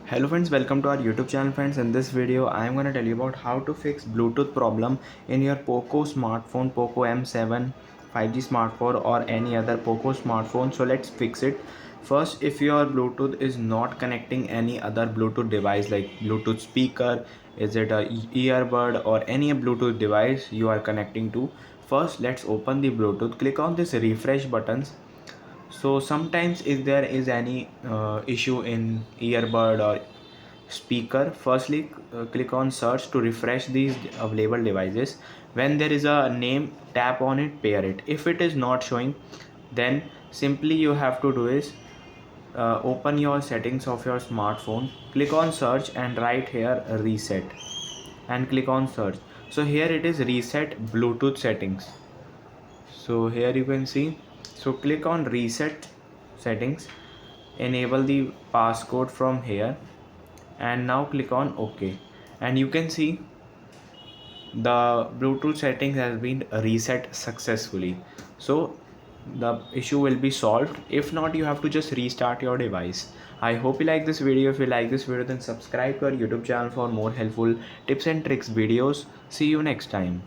Hello friends, welcome to our YouTube channel friends. In this video I am going to tell you about how to fix Bluetooth problem in your Poco smartphone, Poco M7 5G smartphone or any other Poco smartphone. So let's fix it. First, if your Bluetooth is not connecting any other Bluetooth device like Bluetooth speaker, is it a earbud or any Bluetooth device you are connecting to, first let's open the Bluetooth, click on this refresh buttons. So sometimes if there is any issue in earbud or speaker, firstly click on search to refresh these available devices. When there is a name, tap on it, pair it. If it is not showing, then simply you have to do is open your settings of your smartphone, click on search and write here reset and click on search. So here it is reset Bluetooth settings. So here you can see, so click on reset settings, enable the passcode from here and now click on OK, and you can see the Bluetooth settings has been reset successfully. So the issue will be solved. If not, you have to just restart your device. I hope you like this video. If you like this video, then subscribe to our YouTube channel for more helpful tips and tricks videos. See you next time.